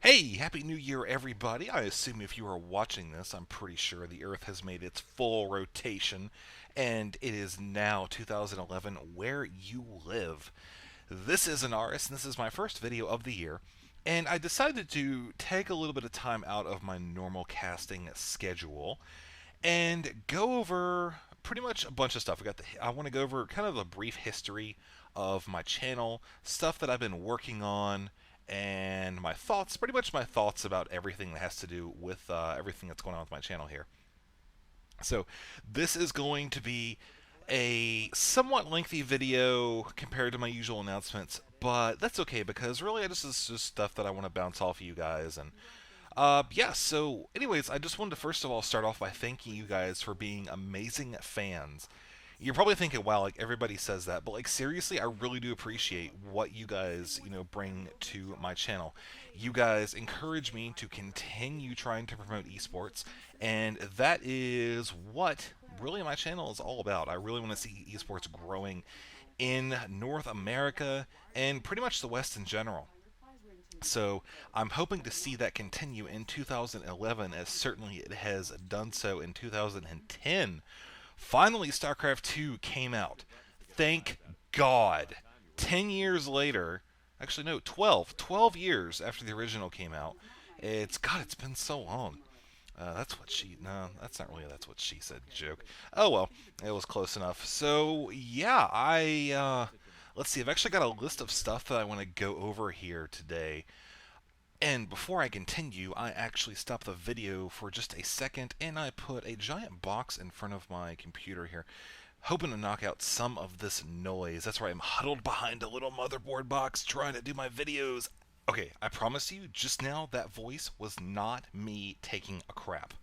Hey, Happy New Year, everybody. I assume if you are watching this, I'm pretty sure the Earth has made its full rotation, and it is now 2011 where you live. This is Anaris, and this is my first video of the year, and I decided to take a little bit of time out of my normal casting schedule and go over pretty much a bunch of stuff. I want to go over kind of a brief history of my channel, stuff that I've been working on, and my thoughts, pretty much my thoughts about everything that has to do with everything that's going on with my channel here. So, this is going to be a somewhat lengthy video compared to my usual announcements, but that's okay because really, this is just stuff that I want to bounce off of you guys. And yeah, so, anyways, I just wanted to first of all start off by thanking you guys for being amazing fans. You're probably thinking, wow, like everybody says that, but like seriously, I really do appreciate what you guys, bring to my channel. You guys encourage me to continue trying to promote esports, and that is what really my channel is all about. I really want to see esports growing in North America and pretty much the West in general. So I'm hoping to see that continue in 2011, as certainly it has done so in 2010. Finally, StarCraft 2 came out. Thank God. 10 years later, actually, no, 12 years after the original came out. It's been so long. No, that's not really, that's what she said joke. Oh well, it was close enough. So, yeah, let's see, I've actually got a list of stuff that I want to go over here today. And before I continue, I actually stopped the video for just a second and I put a giant box in front of my computer here, hoping to knock out some of this noise. That's right, I'm huddled behind a little motherboard box trying to do my videos. Okay, I promise you, just now that voice was not me taking a crap.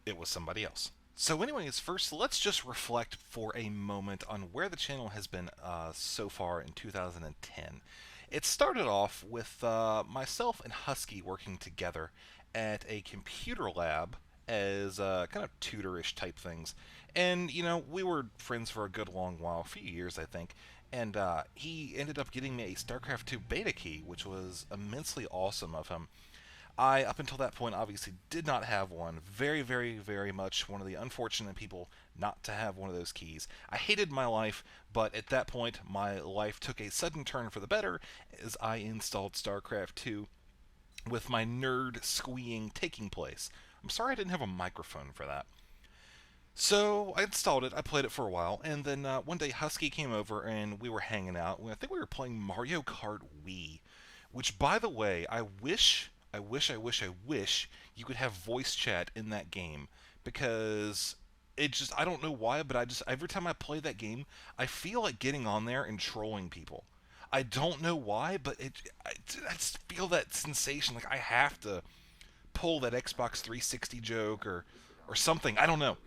It was somebody else. So, anyways, first let's just reflect for a moment on where the channel has been so far in 2010. It started off with myself and Husky working together at a computer lab as kind of tutorish type things. And, we were friends for a good long while, a few years, I think. And he ended up getting me a StarCraft 2 beta key, which was immensely awesome of him. I, up until that point, obviously did not have one. Very, very, very much one of the unfortunate people not to have one of those keys. I hated my life, but at that point, my life took a sudden turn for the better as I installed StarCraft 2 with my nerd squeeing taking place. I'm sorry I didn't have a microphone for that. So I installed it, I played it for a while, and then one day Husky came over and we were hanging out. I think we were playing Mario Kart Wii, which, by the way, I wish you could have voice chat in that game because I don't know why, but every time I play that game, I feel like getting on there and trolling people. I don't know why, but I just feel that sensation. Like I have to pull that Xbox 360 joke or something. I don't know.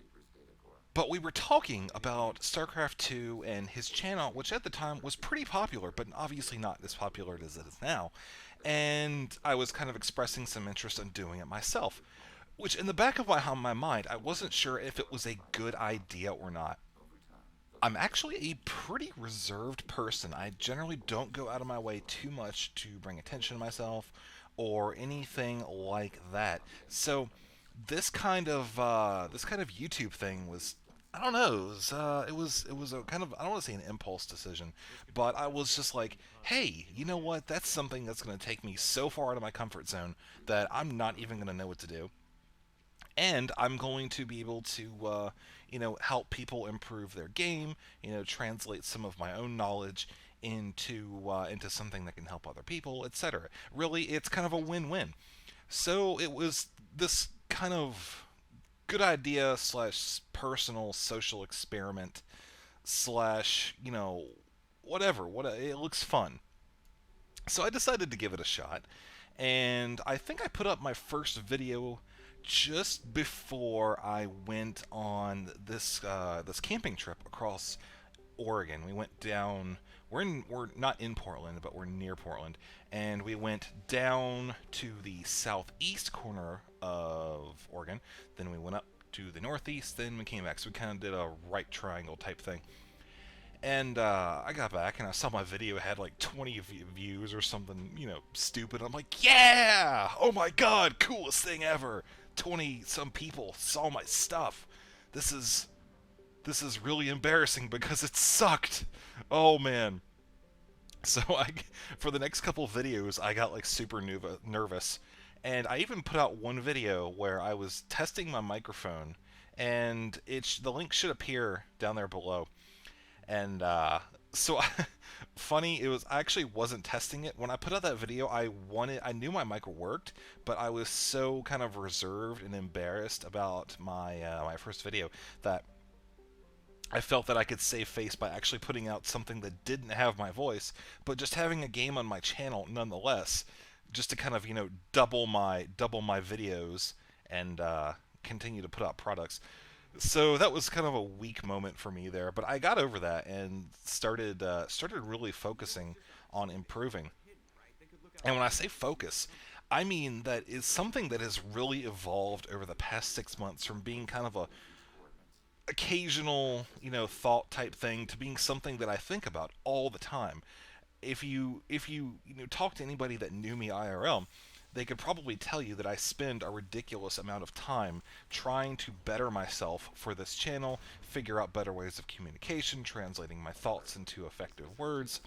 But we were talking about StarCraft 2 and his channel, which at the time was pretty popular, but obviously not as popular as it is now. And I was kind of expressing some interest in doing it myself, which in the back of my mind, I wasn't sure if it was a good idea or not. I'm actually a pretty reserved person. I generally don't go out of my way too much to bring attention to myself or anything like that. So this kind of YouTube thing was, I don't know, it was a kind of, I don't want to say an impulse decision, but I was just like, hey, you know what? That's something that's going to take me so far out of my comfort zone that I'm not even going to know what to do, and I'm going to be able to, help people improve their game. Translate some of my own knowledge into something that can help other people, etc. Really, it's kind of a win-win. So it was this kind of good idea slash personal social experiment slash whatever. It looks fun. So I decided to give it a shot, and I think I put up my first video just before I went on this camping trip across Oregon. We went down. We're not in Portland, but we're near Portland, and we went down to the southeast corner of Oregon. Then we went up to the northeast. Then we came back. So we kind of did a right triangle type thing. And I got back and I saw my video had like 20 views or something, stupid. I'm like, yeah! Oh my god, coolest thing ever! 20 some people saw my stuff. This is this is really embarrassing because it sucked. Oh man. So for the next couple of videos, I got like super nervous, and I even put out one video where I was testing my microphone, and the link should appear down there below. And so funny, I actually wasn't testing it when I put out that video. I knew my mic worked, but I was so kind of reserved and embarrassed about my first video that I felt that I could save face by actually putting out something that didn't have my voice, but just having a game on my channel nonetheless, just to kind of double my videos and continue to put out products. So that was kind of a weak moment for me there, but I got over that and started really focusing on improving. And when I say focus, I mean that it's something that has really evolved over the past 6 months from being kind of a occasional, thought type thing to being something that I think about all the time. If you talk to anybody that knew me IRL, they could probably tell you that I spend a ridiculous amount of time trying to better myself for this channel, figure out better ways of communication, translating my thoughts into effective words,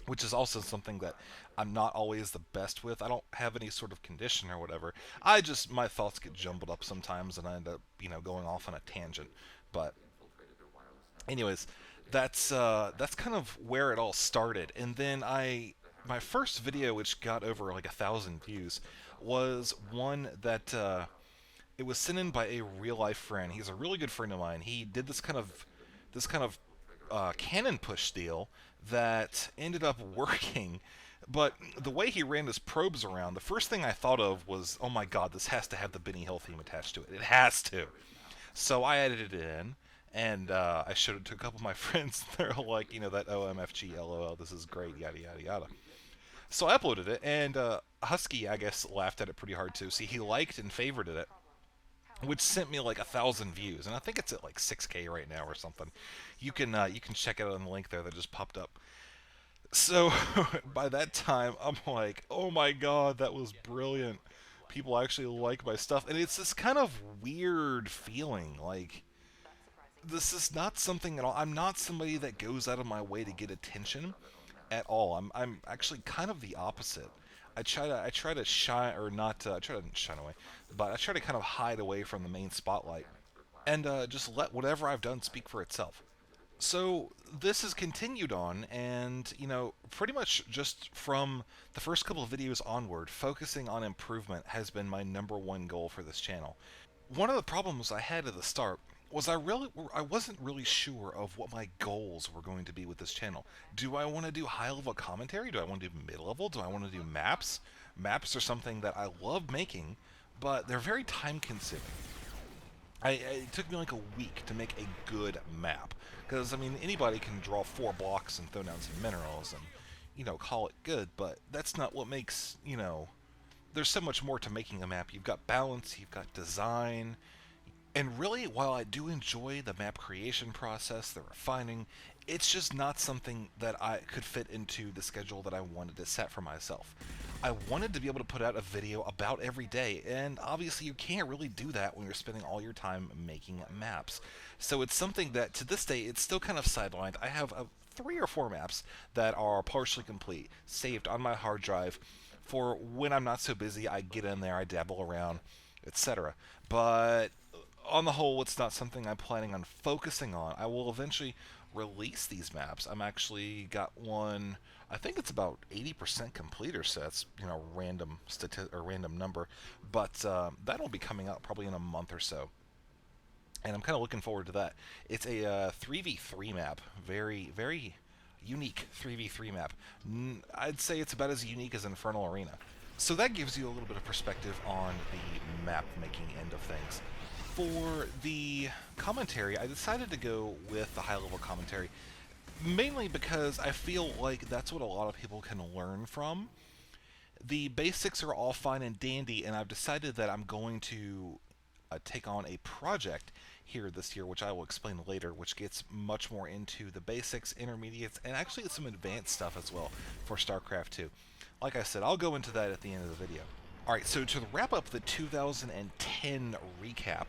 which is also something that I'm not always the best with. I don't have any sort of condition or whatever. My thoughts get jumbled up sometimes and I end up, going off on a tangent. But anyways, that's kind of where it all started. And then my first video, which got over like 1,000 views, was one that it was sent in by a real life friend. He's a really good friend of mine. He did this kind of cannon push deal that ended up working. But the way he ran his probes around, the first thing I thought of was, oh my god, this has to have the Benny Hill theme attached to it. It has to. So I edited it in, and I showed it to a couple of my friends. They're all like, that OMFG LOL, this is great, yada yada yada. So I uploaded it, and Husky, I guess, laughed at it pretty hard too. See, he liked and favorited it, which sent me like 1,000 views, and I think it's at like 6K right now or something. You can check it out on the link there that just popped up. So by that time, I'm like, oh my god, that was brilliant. People actually like my stuff, and it's this kind of weird feeling. Like this is not something at all. I'm not somebody that goes out of my way to get attention at all. I'm actually kind of the opposite. I try to shine or not. I try to shine away, but I try to kind of hide away from the main spotlight and just let whatever I've done speak for itself. So this has continued on, and pretty much just from the first couple of videos onward, focusing on improvement has been my number one goal for this channel. One of the problems I had at the start was I wasn't really sure of what my goals were going to be with this channel. Do I want to do high level commentary? Do I want to do mid level? Do I want to do maps? Maps are something that I love making, but they're very time consuming. It took me like a week to make a good map. Because, I mean, anybody can draw 4 blocks and throw down some minerals and, call it good, but that's not what makes, there's so much more to making a map. You've got balance, you've got design, and really, while I do enjoy the map creation process, the refining, it's just not something that I could fit into the schedule that I wanted to set for myself. I wanted to be able to put out a video about every day, and obviously you can't really do that when you're spending all your time making maps. So it's something that, to this day, it's still kind of sidelined. I have 3 or 4 maps that are partially complete, saved on my hard drive, for when I'm not so busy, I get in there, I dabble around, etc. But on the whole, it's not something I'm planning on focusing on. I will eventually release these maps. I'm actually got one. I think it's about 80% complete or so. That's random number, but that'll be coming out probably in a month or so. And I'm kind of looking forward to that. It's a 3v3 map, very very unique 3v3 map. I'd say it's about as unique as Infernal Arena. So that gives you a little bit of perspective on the map making end of things. For the commentary, I decided to go with the high level commentary, mainly because I feel like that's what a lot of people can learn from. The basics are all fine and dandy, and I've decided that I'm going to take on a project here this year, which I will explain later, which gets much more into the basics, intermediates, and actually some advanced stuff as well for StarCraft 2. Like I said, I'll go into that at the end of the video. Alright, so to wrap up the 2010 recap,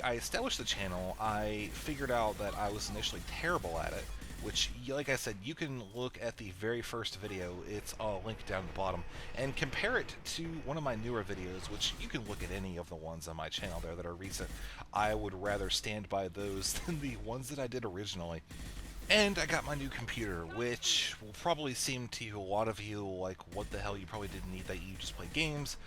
I established the channel. I figured out that I was initially terrible at it, which, like I said, you can look at the very first video. It's linked down at the bottom, and compare it to one of my newer videos, which you can look at any of the ones on my channel there that are recent. I would rather stand by those than the ones that I did originally. And I got my new computer, which will probably seem to a lot of you like, what the hell, you probably didn't need that, you just play games.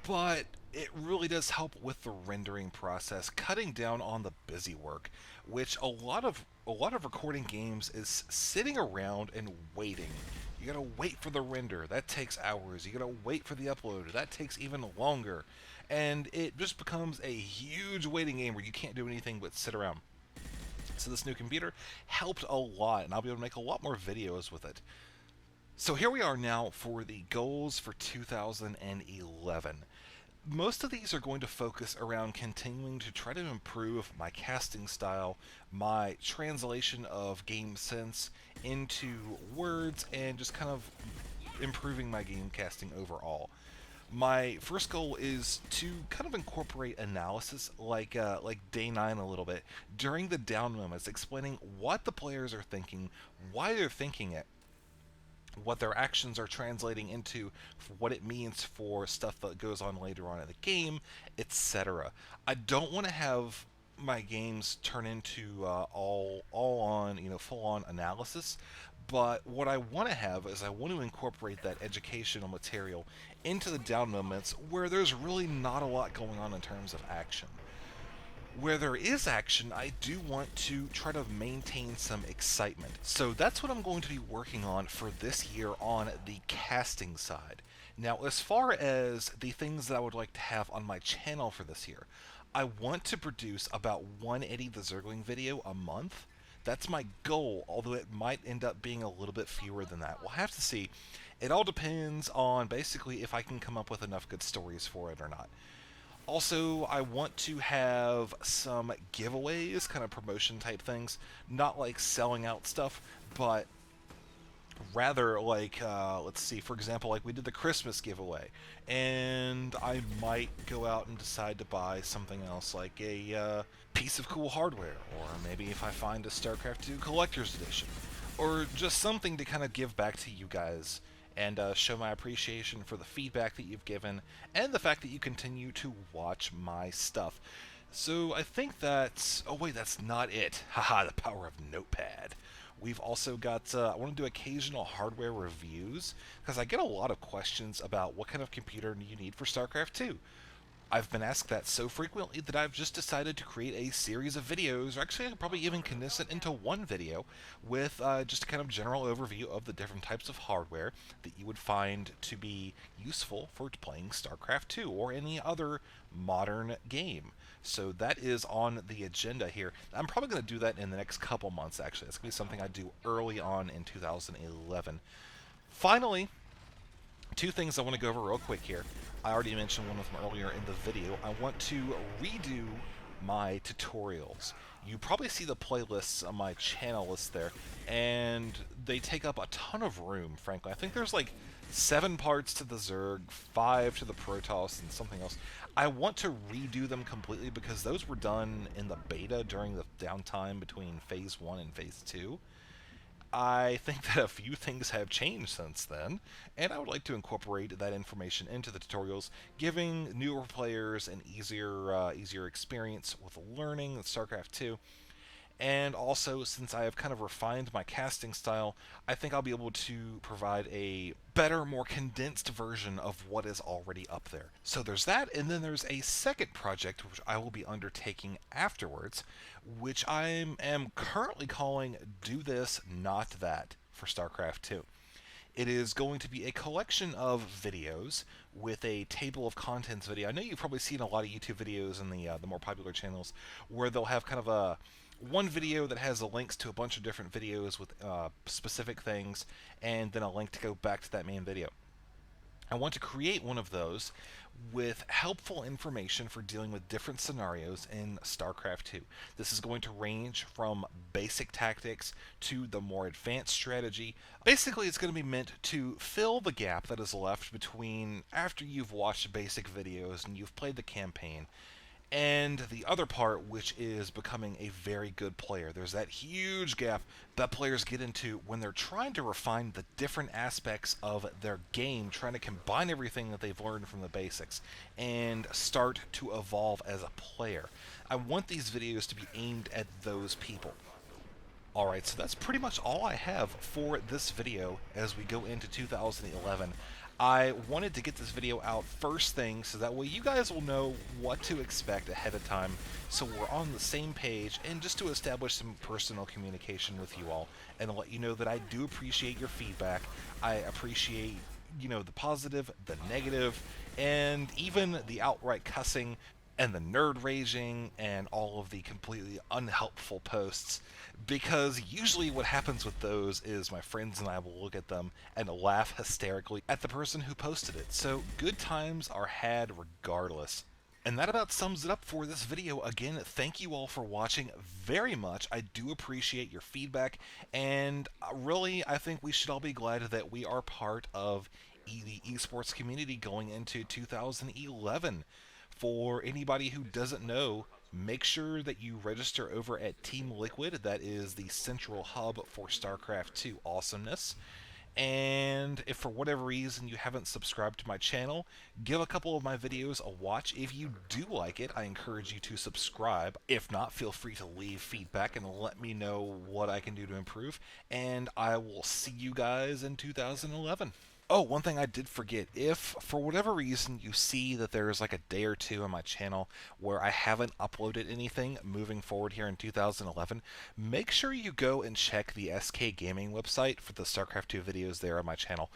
But it really does help with the rendering process, cutting down on the busy work, which a lot of recording games is sitting around and waiting. You gotta wait for the render, that takes hours. You gotta wait for the upload, that takes even longer. And it just becomes a huge waiting game where you can't do anything but sit around. So this new computer helped a lot, and I'll be able to make a lot more videos with it. So here we are now for the goals for 2011. Most of these are going to focus around continuing to try to improve my casting style, my translation of game sense into words, and just kind of improving my game casting overall. My first goal is to kind of incorporate analysis, like Day 9 a little bit, during the down moments, explaining what the players are thinking, why they're thinking it, what their actions are translating into, what it means for stuff that goes on later on in the game, etc. I don't want to have my games turn into all on, full on analysis. But what I want to have is I want to incorporate that educational material into the down moments where there's really not a lot going on in terms of action. Where there is action, I do want to try to maintain some excitement. So that's what I'm going to be working on for this year on the casting side. Now, as far as the things that I would like to have on my channel for this year, I want to produce about one Eddie the Zergling video a month. That's my goal, although it might end up being a little bit fewer than that. We'll have to see. It all depends on basically if I can come up with enough good stories for it or not. Also, I want to have some giveaways, kind of promotion type things. Not like selling out stuff, but rather like, let's see, for example, like we did the Christmas giveaway, and I might go out and decide to buy something else, like a piece of cool hardware, or maybe if I find a StarCraft 2 Collector's Edition, or just something to kind of give back to you guys, and show my appreciation for the feedback that you've given, and the fact that you continue to watch my stuff. So I think that's... oh wait, that's not it. Haha, the power of Notepad. We've also got, I want to do occasional hardware reviews, because I get a lot of questions about what kind of computer do you need for StarCraft 2. I've been asked that so frequently that I've just decided to create a series of videos, or actually I could probably even condense it into one video, with just a kind of general overview of the different types of hardware that you would find to be useful for playing StarCraft 2 or any other modern game. So that is on the agenda here. I'm probably going to do that in the next couple months, actually. It's going to be something I do early on in 2011. Finally, two things I want to go over real quick here. I already mentioned one of them earlier in the video. I want to redo my tutorials. You probably see the playlists on my channel list there, and they take up a ton of room, frankly. I think there's like 7 parts to the Zerg, 5 to the Protoss, and something else. I want to redo them completely because those were done in the beta during the downtime between Phase 1 and Phase 2. I think that a few things have changed since then, and I would like to incorporate that information into the tutorials, giving newer players an easier experience with learning StarCraft 2. And also, since I have kind of refined my casting style, I think I'll be able to provide a better, more condensed version of what is already up there. So there's that, and then there's a second project which I will be undertaking afterwards, which I am currently calling Do This, Not That for StarCraft 2. It is going to be a collection of videos with a table of contents video. I know you've probably seen a lot of YouTube videos in the more popular channels where they'll have kind of a one video that has the links to a bunch of different videos with specific things, and then a link to go back to that main video. I want to create one of those with helpful information for dealing with different scenarios in StarCraft 2. This is going to range from basic tactics to the more advanced strategy. Basically, it's going to be meant to fill the gap that is left between after you've watched basic videos and you've played the campaign and the other part, which is becoming a very good player. There's that huge gap that players get into when they're trying to refine the different aspects of their game, trying to combine everything that they've learned from the basics and start to evolve as a player. I want these videos to be aimed at those people. Alright, so that's pretty much all I have for this video as we go into 2011. I wanted to get this video out first thing so that way you guys will know what to expect ahead of time, so we're on the same page, and just to establish some personal communication with you all and let you know that I do appreciate your feedback. I appreciate, the positive, the negative, and even the outright cussing and the nerd raging and all of the completely unhelpful posts, because usually what happens with those is my friends and I will look at them and laugh hysterically at the person who posted it. So good times are had regardless. And that about sums it up for this video. Again, thank you all for watching very much. I do appreciate your feedback, and really, I think we should all be glad that we are part of the esports community going into 2011. For anybody who doesn't know, make sure that you register over at Team Liquid. That is the central hub for StarCraft 2 awesomeness. And if for whatever reason you haven't subscribed to my channel, give a couple of my videos a watch. If you do like it, I encourage you to subscribe. If not, feel free to leave feedback and let me know what I can do to improve. And I will see you guys in 2011. Oh, one thing I did forget. If, for whatever reason, you see that there's like a day or two on my channel where I haven't uploaded anything moving forward here in 2011, make sure you go and check the SK Gaming website for the StarCraft 2 videos there on my channel.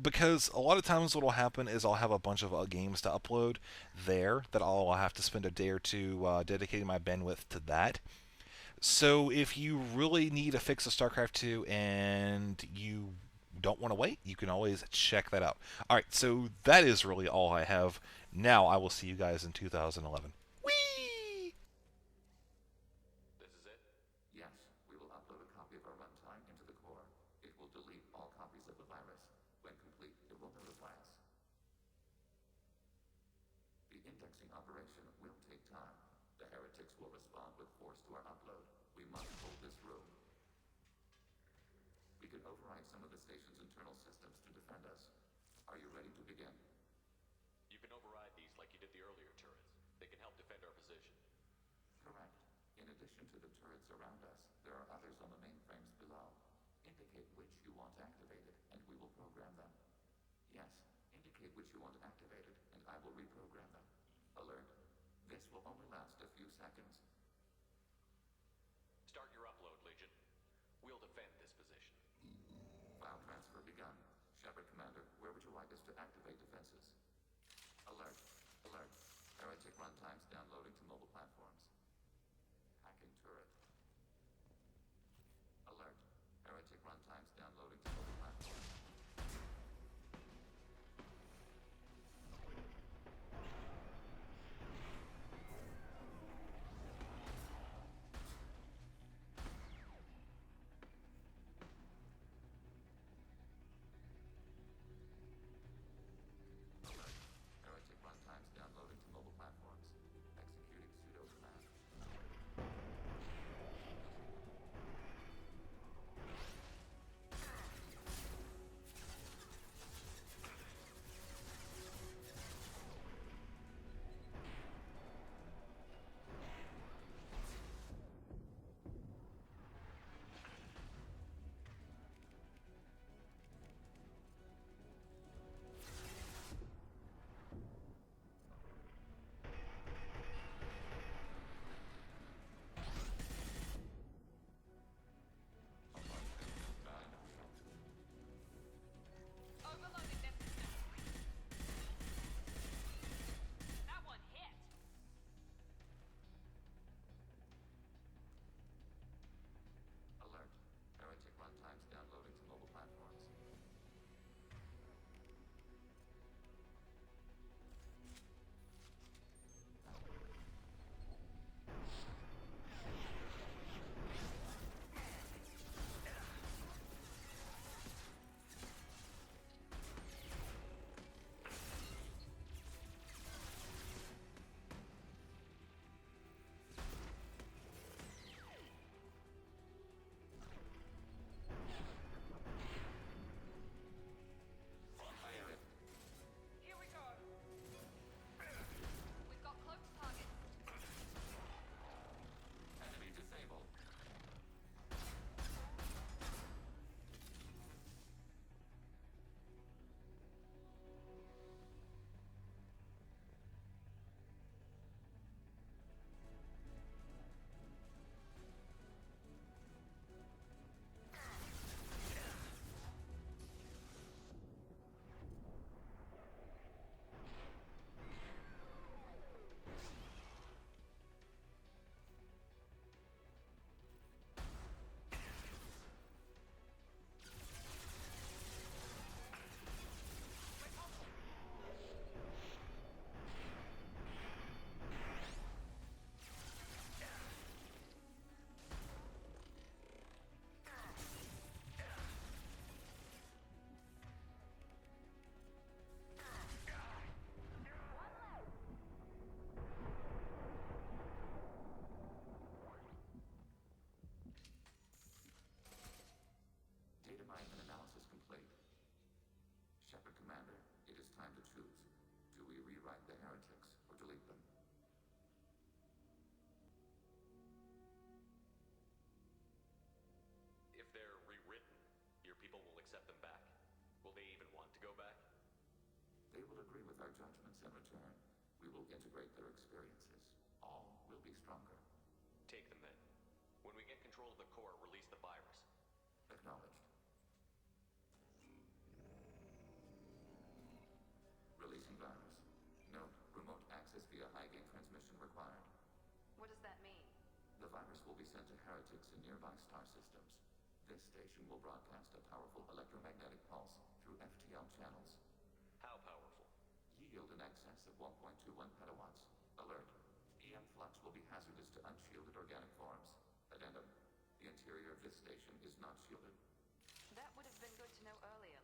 Because a lot of times what will happen is I'll have a bunch of games to upload there that I'll have to spend a day or two dedicating my bandwidth to that. So if you really need a fix of StarCraft 2 and you don't want to wait, you can always check that out. Alright, so that is really all I have. Now I will see you guys in 2011. Whee! This is it? Yes, we will upload a copy of our runtime into the core. It will delete all copies of the virus. When complete, it will notify us. The indexing operation will take time. The heretics will respond with force to our upload. We must hold this room. We can override some of the station's internal systems to defend us. Are you ready to begin? You can override these like you did the earlier turrets. They can help defend our position. Correct. In addition to the turrets around us, there are others on the mainframes below. Indicate which you want activated, and we will program them. Yes, indicate which you want activated, and I will reprogram them. Alert. This will only last a few seconds. Start your upload, Legion. We'll defend this position. File transfer begun. Shepard Commander, where would you like us to activate defenses? Alert. Alert. Heretic runtimes downloading to mobile platforms. Hacking turret. Alert. Heretic runtimes downloading to mobile platforms. our judgments in return. We will integrate their experiences. All will be stronger. Take them then. When we get control of the core, release the virus. Acknowledged. Releasing virus. Note, remote access via high-gain transmission required. What does that mean? The virus will be sent to heretics in nearby star systems. This station will broadcast a powerful electromagnetic pulse through FTL channels. How powerful? Yield in excess of 1.21 petawatts. Alert. EM flux will be hazardous to unshielded organic forms. Addendum. The interior of this station is not shielded. That would have been good to know earlier.